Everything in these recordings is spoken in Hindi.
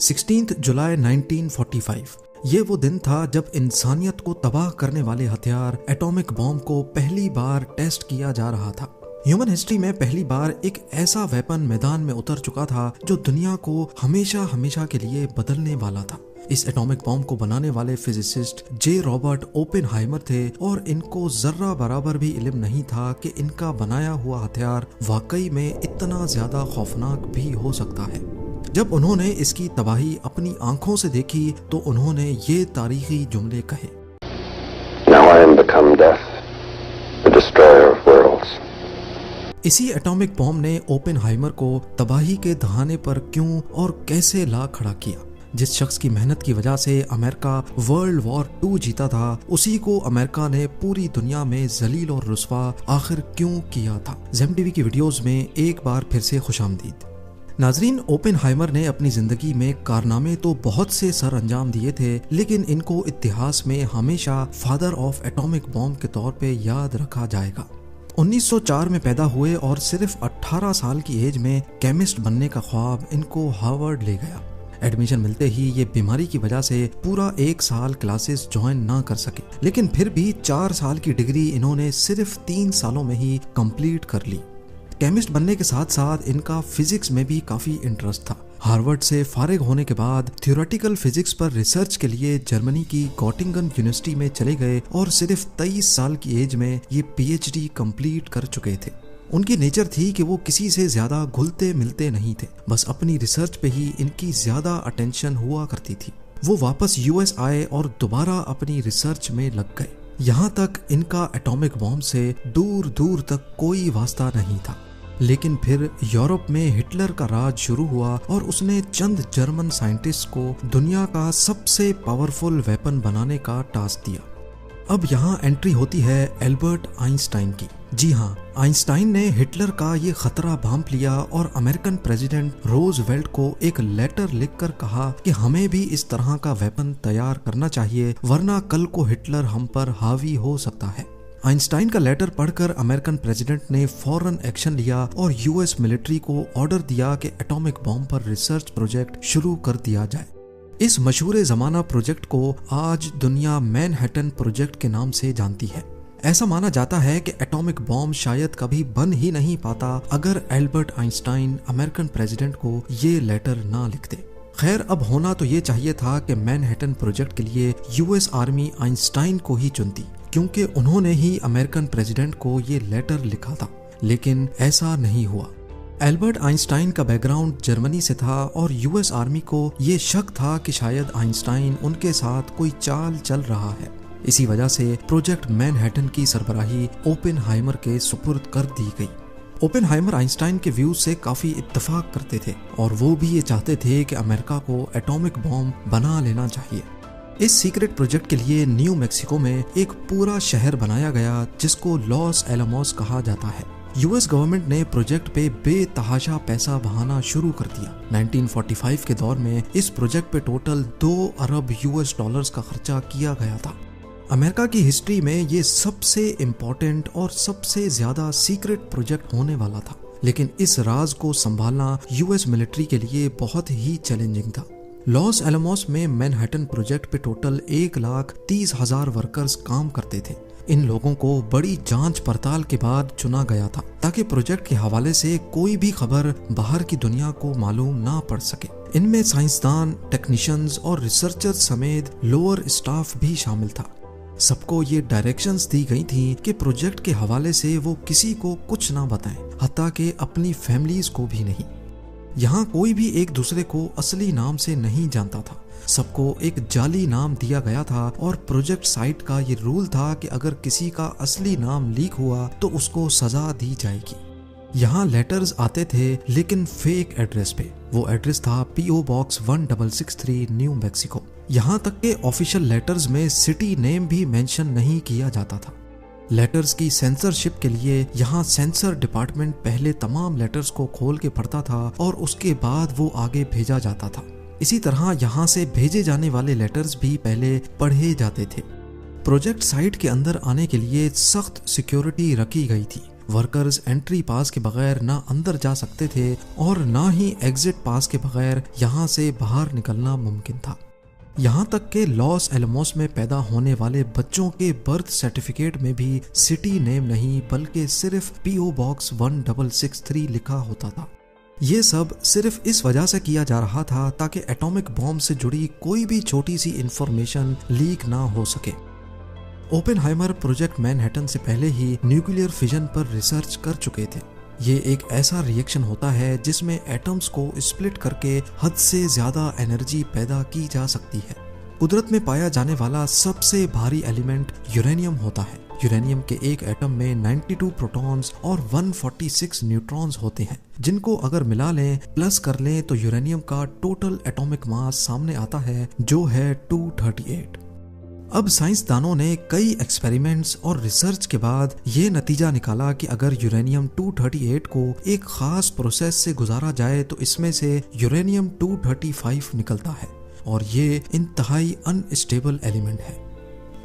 16 जुलाई 1945 ये वो दिन था जब इंसानियत को तबाह करने वाले हथियार एटॉमिक बॉम्ब को पहली बार टेस्ट किया जा रहा था। ह्यूमन हिस्ट्री में पहली बार एक ऐसा वेपन मैदान में उतर चुका था जो दुनिया को हमेशा हमेशा के लिए बदलने वाला था। इस एटॉमिक बॉम्ब को बनाने वाले फिजिसिस्ट जे रॉबर्ट ओपेनहाइमर थे और इनको जर्रा बराबर भी इल्म नहीं था कि इनका बनाया हुआ हथियार वाकई में इतना ज्यादा खौफनाक भी हो सकता है। जब उन्होंने इसकी तबाही अपनी आंखों से देखी तो उन्होंने ये तारीखी जुमले कहे, Now I am become death, the destroyer of worlds. इसी एटॉमिक बॉम्ब ने ओपेनहाइमर को तबाही के दहाने पर क्यों और कैसे ला खड़ा किया। जिस शख्स की मेहनत की वजह से अमेरिका वर्ल्ड वॉर 2 जीता था, उसी को अमेरिका ने पूरी दुनिया में जलील और रुस्वा आखिर क्यों किया था। जेम टीवी की वीडियोस में एक बार फिर से खुशामदीद। नाजरीन, ओपेनहाइमर ने अपनी जिंदगी में कारनामे तो बहुत से सर अंजाम दिए थे, लेकिन इनको इतिहास में हमेशा फादर ऑफ एटॉमिक बॉम्ब के तौर पे याद रखा जाएगा। 1904 में पैदा हुए और सिर्फ 18 साल की एज में केमिस्ट बनने का ख्वाब इनको हार्वर्ड ले गया। एडमिशन मिलते ही ये बीमारी की वजह से पूरा 1 साल क्लासेस ज्वाइन ना कर सके, लेकिन फिर भी 4 साल की डिग्री इन्होंने सिर्फ 3 सालों में ही कंप्लीट कर ली। केमिस्ट बनने के साथ साथ इनका फिजिक्स में भी काफी इंटरेस्ट था। हार्वर्ड से फारिग होने के बाद थ्योरेटिकल फिजिक्स पर रिसर्च के लिए जर्मनी की गॉटिंगन यूनिवर्सिटी में चले गए और सिर्फ 23 साल की एज में ये पीएचडी कंप्लीट कर चुके थे। उनकी नेचर थी कि वो किसी से ज्यादा घुलते मिलते नहीं थे, बस अपनी रिसर्च पे ही इनकी ज्यादा अटेंशन हुआ करती थी। वो वापस यूएस आए और दोबारा अपनी रिसर्च में लग गए। यहाँ तक इनका एटॉमिक बॉम्ब से दूर दूर तक कोई वास्ता नहीं था, लेकिन फिर यूरोप में हिटलर का राज शुरू हुआ और उसने चंद जर्मन साइंटिस्ट को दुनिया का सबसे पावरफुल वेपन बनाने का टास्क दिया। अब यहाँ एंट्री होती है एल्बर्ट आइंस्टाइन की। जी हाँ, आइंस्टाइन ने हिटलर का ये खतरा भांप लिया और अमेरिकन प्रेसिडेंट रोजवेल्ट को एक लेटर लिखकर कहा कि हमें भी इस तरह का वेपन तैयार करना चाहिए, वरना कल को हिटलर हम पर हावी हो सकता है। आइंस्टाइन का लेटर पढ़कर अमेरिकन प्रेसिडेंट ने फौरन एक्शन लिया और यूएस मिलिट्री को ऑर्डर दिया कि एटॉमिक बॉम्ब पर रिसर्च प्रोजेक्ट शुरू कर दिया जाए। इस मशहूर जमाना प्रोजेक्ट को आज दुनिया मैनहट्टन प्रोजेक्ट के नाम से जानती है। ऐसा माना जाता है कि एटॉमिक बॉम्ब शायद कभी बन ही नहीं पाता अगर एल्बर्ट आइंस्टाइन अमेरिकन प्रेसिडेंट को ये लेटर ना लिखते। खैर, अब होना तो ये चाहिए था कि मैनहट्टन प्रोजेक्ट के लिए यूएस आर्मी आइंस्टाइन को ही चुनती, क्योंकि उन्होंने ही अमेरिकन प्रेसिडेंट को ये लेटर लिखा था, लेकिन ऐसा नहीं हुआ। एल्बर्ट आइंस्टाइन का बैकग्राउंड जर्मनी से था और यूएस आर्मी को ये शक था कि शायद आइंस्टाइन उनके साथ कोई चाल चल रहा है। इसी वजह से प्रोजेक्ट मैनहट्टन की सरबराही ओपेनहाइमर के सुपुर्द कर दी गई। ओपेनहाइमर आइंस्टाइन के व्यूज से काफी इत्तेफाक करते थे और वो भी ये चाहते थे कि अमेरिका को एटॉमिक बॉम्ब बना लेना चाहिए। इस सीक्रेट प्रोजेक्ट के लिए न्यू मैक्सिको में एक पूरा शहर बनाया गया जिसको लॉस एलमोस कहा जाता है। यूएस गवर्नमेंट ने प्रोजेक्ट पे बेतहाशा पैसा बहाना शुरू कर दिया। 1945 के दौर में इस प्रोजेक्ट पे टोटल 2 अरब यूएस डॉलर्स का खर्चा किया गया था। अमेरिका की हिस्ट्री में ये सबसे इम्पोर्टेंट और सबसे ज्यादा सीक्रेट प्रोजेक्ट होने वाला था, लेकिन इस राज को संभालना यूएस मिलिट्री के लिए बहुत ही चैलेंजिंग था। लॉस एलमोस में मैनहट्टन प्रोजेक्ट पे टोटल 1,30,000 वर्कर्स काम करते थे। इन लोगों को बड़ी जांच पड़ताल के बाद चुना गया था ताकि प्रोजेक्ट के हवाले से कोई भी खबर बाहर की दुनिया को मालूम ना पड़ सके। इनमें साइंसदान, टेक्नीशियंस और रिसर्चर्स समेत लोअर स्टाफ भी शामिल था। सबको ये डायरेक्शंस दी गई थी कि प्रोजेक्ट के हवाले से वो किसी को कुछ ना बताएं, हत्ता कि अपनी फैमिलीज को भी नहीं। यहाँ कोई भी एक दूसरे को असली नाम से नहीं जानता था, सबको एक जाली नाम दिया गया था और प्रोजेक्ट साइट का ये रूल था कि अगर किसी का असली नाम लीक हुआ तो उसको सजा दी जाएगी। यहाँ लेटर्स आते थे लेकिन फेक एड्रेस पे। वो एड्रेस था पीओ बॉक्स 1663 न्यू मैक्सिको। यहाँ तक के ऑफिशियल लेटर्स में सिटी नेम भी मेंशन नहीं किया जाता था। लेटर्स की सेंसरशिप के लिए यहाँ सेंसर डिपार्टमेंट पहले तमाम लेटर्स को खोल के पढ़ता था और उसके बाद वो आगे भेजा जाता था। इसी तरह यहाँ से भेजे जाने वाले लेटर्स भी पहले पढ़े जाते थे। प्रोजेक्ट साइट के अंदर आने के लिए सख्त सिक्योरिटी रखी गई थी वर्कर्स एंट्री पास के बगैर ना अंदर जा सकते थे और ना ही एग्जिट पास के बगैर यहाँ से बाहर निकलना मुमकिन था। यहाँ तक के लॉस एलमोस में पैदा होने वाले बच्चों के बर्थ सर्टिफिकेट में भी सिटी नेम नहीं बल्कि सिर्फ PO बॉक्स 1663 लिखा होता था। ये सब सिर्फ इस वजह से किया जा रहा था ताकि एटॉमिक बॉम्ब से जुड़ी कोई भी छोटी सी इंफॉर्मेशन लीक ना हो सके। ओपेनहाइमर प्रोजेक्ट मैनहट्टन से पहले ही न्यूक्लियर फिजन पर रिसर्च कर चुके थे। ये एक ऐसा रिएक्शन होता है जिसमें एटम्स को स्प्लिट करके हद से ज्यादा एनर्जी पैदा की जा सकती है। कुदरत में पाया जाने वाला सबसे भारी एलिमेंट यूरेनियम होता है। यूरेनियम के एक एटम में 92 प्रोटॉन्स और 146 न्यूट्रॉन्स होते हैं, जिनको अगर मिला लें प्लस कर लें तो यूरेनियम का टोटल एटॉमिक मास सामने आता है जो है 238। अब साइंसदानों ने कई एक्सपेरिमेंट्स और रिसर्च के बाद ये नतीजा निकाला कि अगर यूरेनियम 238 को एक खास प्रोसेस से गुजारा जाए तो इसमें से यूरेनियम 235 निकलता है और ये इंतहाई अनस्टेबल एलिमेंट है।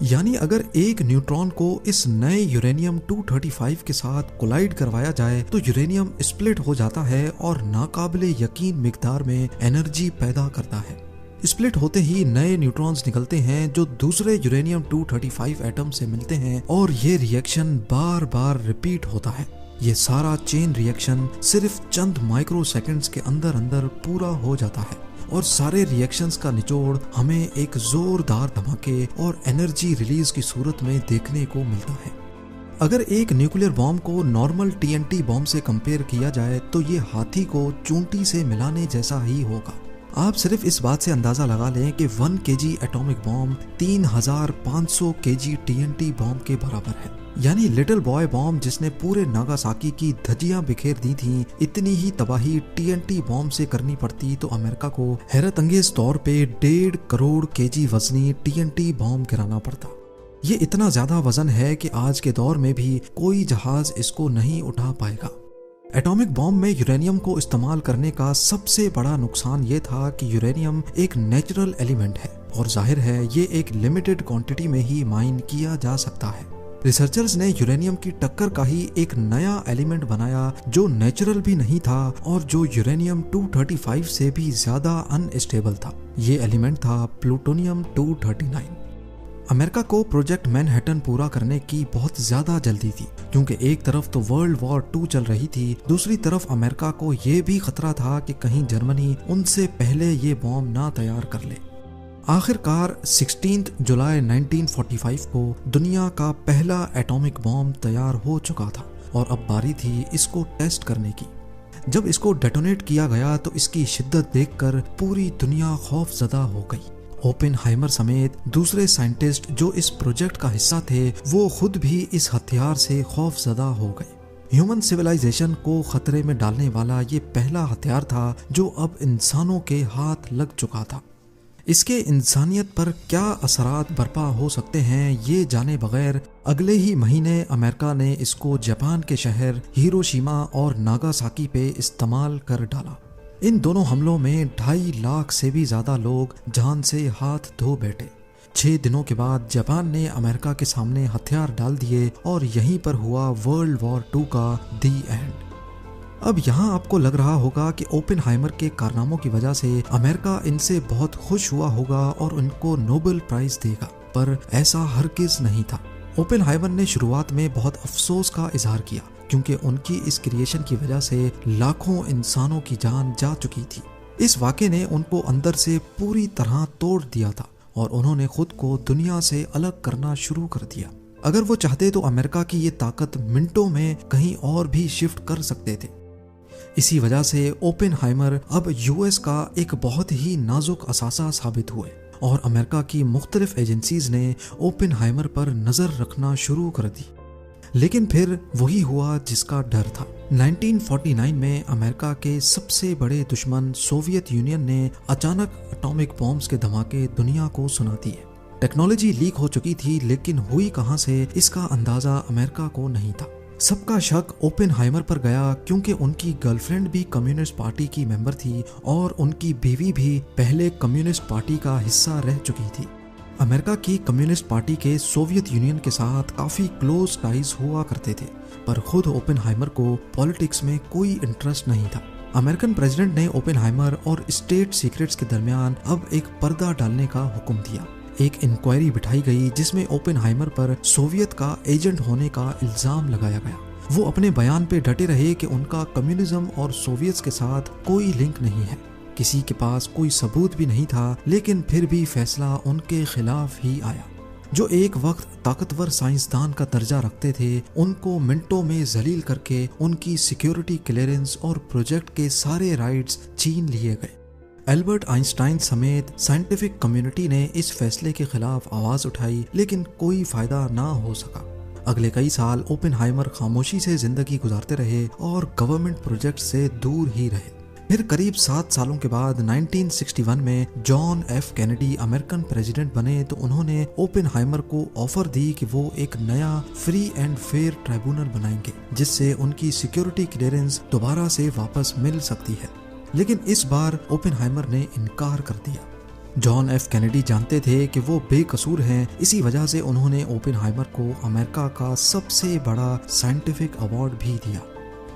यानी अगर एक न्यूट्रॉन को इस नए यूरेनियम 235 के साथ कोलाइड करवाया जाए तो यूरेनियम स्प्लिट हो जाता है और नाकाबिले यकीन मिकदार में एनर्जी पैदा करता है। स्प्लिट होते ही नए न्यूट्रॉन्स निकलते हैं जो दूसरे यूरेनियम 235 एटम से मिलते हैं और ये रिएक्शन बार बार रिपीट होता है। ये सारा चेन रिएक्शन सिर्फ चंद माइक्रो सेकेंड्स के अंदर अंदर पूरा हो जाता है और सारे रिएक्शंस का निचोड़ हमें एक जोरदार धमाके और एनर्जी रिलीज की सूरत में देखने को मिलता है। अगर एक न्यूक्लियर बॉम्ब को नॉर्मल TNT बॉम्ब से कंपेयर किया जाए तो ये हाथी को चूंटी से मिलाने जैसा ही होगा। आप सिर्फ इस बात से अंदाजा लगा लें कि 1 kg atomic bomb 3500 kg TNT bomb के बराबर है। यानी लिटिल बॉय बॉम्ब जिसने पूरे नागासाकी की धज्जियां बिखेर दी थी, इतनी ही तबाही TNT बॉम्ब से करनी पड़ती तो अमेरिका को हैरत अंगेज तौर पे 1.5 करोड़ kg वजनी TNT बॉम्ब गिराना पड़ता। ये इतना ज्यादा वजन है कि आज के दौर में भी कोई जहाज इसको नहीं उठा पाएगा। एटॉमिक बॉम्ब में यूरेनियम को इस्तेमाल करने का सबसे बड़ा नुकसान ये था कि यूरेनियम एक नेचुरल एलिमेंट है और जाहिर है ये एक लिमिटेड क्वांटिटी में ही माइन किया जा सकता है। रिसर्चर्स ने यूरेनियम की टक्कर का ही एक नया एलिमेंट बनाया जो नेचुरल भी नहीं था और जो यूरेनियम 235 से भी ज्यादा अनस्टेबल था। ये एलिमेंट था प्लूटोनियम 239। अमेरिका को प्रोजेक्ट मैनहट्टन पूरा करने की बहुत ज्यादा जल्दी थी क्योंकि एक तरफ तो वर्ल्ड वॉर 2 चल रही थी, दूसरी तरफ अमेरिका को ये भी खतरा था कि कहीं जर्मनी उनसे पहले ये बॉम्ब ना तैयार कर ले। आखिरकार 16 जुलाई 1945 को दुनिया का पहला एटॉमिक बॉम्ब तैयार हो चुका था और अब बारी थी इसको टेस्ट करने की। जब इसको डेटोनेट किया गया तो इसकी शिद्दत देखकर पूरी दुनिया खौफजदा हो गई। ओपेनहाइमर समेत दूसरे साइंटिस्ट जो इस प्रोजेक्ट का हिस्सा थे वो खुद भी इस हथियार से खौफजदा हो गए। ह्यूमन सिविलाइजेशन को खतरे में डालने वाला ये पहला हथियार था जो अब इंसानों के हाथ लग चुका था। इसके इंसानियत पर क्या असरात बर्पा हो सकते हैं ये जाने बगैर अगले ही महीने अमेरिका ने इसको जापान के शहर हिरोशिमा और नागासाकी पे इस्तेमाल कर डाला। इन दोनों हमलों में 2.5 लाख से भी ज्यादा लोग जान से हाथ धो बैठे। 6 दिनों के बाद जापान ने अमेरिका के सामने हथियार डाल दिए और यहीं पर हुआ वर्ल्ड वॉर 2 का दी एंड। अब यहाँ आपको लग रहा होगा कि ओपेनहाइमर के कारनामों की वजह से अमेरिका इनसे बहुत खुश हुआ होगा और उनको नोबेल प्राइज देगा, पर ऐसा हरगिज नहीं था। ओपेनहाइमर ने शुरुआत में बहुत अफसोस का इजहार किया क्योंकि उनकी इस क्रिएशन की वजह से लाखों इंसानों की जान जा चुकी थी। इस वाक़े ने उनको अंदर से पूरी तरह तोड़ दिया था और उन्होंने खुद को दुनिया से अलग करना शुरू कर दिया। अगर वो चाहते तो अमेरिका की ये ताकत मिनटों में कहीं और भी शिफ्ट कर सकते थे। इसी वजह से ओपेनहाइमर अब यूएस का एक बहुत ही नाजुक असासा साबित हुए और अमेरिका की मुख्तलिफ एजेंसीज ने ओपेनहाइमर पर नजर रखना शुरू कर दी। लेकिन फिर वही हुआ जिसका डर था। 1949 में अमेरिका के सबसे बड़े दुश्मन सोवियत यूनियन ने अचानक एटॉमिक बॉम्ब्स के धमाके दुनिया को सुना दिए। टेक्नोलॉजी लीक हो चुकी थी लेकिन हुई कहां से इसका अंदाजा अमेरिका को नहीं था। सबका शक ओपेनहाइमर पर गया क्योंकि उनकी गर्लफ्रेंड भी कम्युनिस्ट पार्टी की मेंबर थी और उनकी बीवी भी पहले कम्युनिस्ट पार्टी का हिस्सा रह चुकी थी। अमेरिका की कम्युनिस्ट पार्टी के सोवियत यूनियन के साथ काफी क्लोज टाइज हुआ करते थे, पर खुद ओपेनहाइमर को पॉलिटिक्स में कोई इंटरेस्ट नहीं था। अमेरिकन प्रेसिडेंट ने ओपेनहाइमर और स्टेट सीक्रेट्स के दरमियान अब एक पर्दा डालने का हुक्म दिया। एक इंक्वायरी बिठाई गई जिसमें ओपेनहाइमर पर सोवियत का एजेंट होने का इल्जाम लगाया गया। वो अपने बयान पे डटे रहे कि उनका कम्युनिज्म और सोवियत के साथ कोई लिंक नहीं है। किसी के पास कोई सबूत भी नहीं था, लेकिन फिर भी फैसला उनके खिलाफ ही आया। जो एक वक्त ताकतवर साइंसदान का दर्जा रखते थे, उनको मिनटों में जलील करके उनकी सिक्योरिटी क्लियरेंस और प्रोजेक्ट के सारे राइट्स छीन लिए गए। एल्बर्ट आइंस्टाइन समेत साइंटिफिक कम्युनिटी ने इस फैसले के खिलाफ आवाज उठाई, लेकिन कोई फायदा ना हो सका। अगले कई साल ओपेनहाइमर खामोशी से जिंदगी गुजारते रहे और गवर्नमेंट प्रोजेक्ट से दूर ही रहे। फिर करीब 7 सालों के बाद 1961 में John F Kennedy American president बने तो उन्होंने ओपेनहाइमर को ऑफर दी कि वो एक नया फ्री एंड फेयर ट्राइब्यूनल बनाएंगे, जिससे उनकी सिक्योरिटी क्लियरेंस दोबारा से वापस मिल सकती है। लेकिन इस बार ओपेनहाइमर ने इनकार कर दिया। जॉन एफ कैनेडी जानते थे कि वो बेकसूर हैं, इसी वजह से उन्होंने ओपेनहाइमर को अमेरिका का सबसे बड़ा साइंटिफिक अवार्ड भी दिया।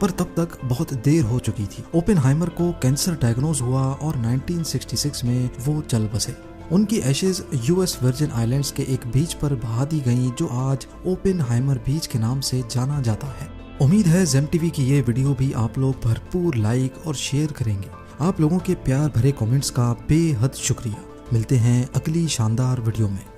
पर तब तक बहुत देर हो चुकी थी। ओपेनहाइमर को कैंसर डायग्नोज हुआ और 1966 में वो चल बसे। उनकी एशेज यूएस वर्जिन आइलैंड्स के एक बीच पर बहा दी गईं, जो आज ओपेनहाइमर बीच के नाम से जाना जाता है। उम्मीद है जेम टीवी की ये वीडियो भी आप लोग भरपूर लाइक और शेयर करेंगे। आप लोगों के प्यार भरे कमेंट्स का बेहद शुक्रिया। मिलते हैं अगली शानदार वीडियो में।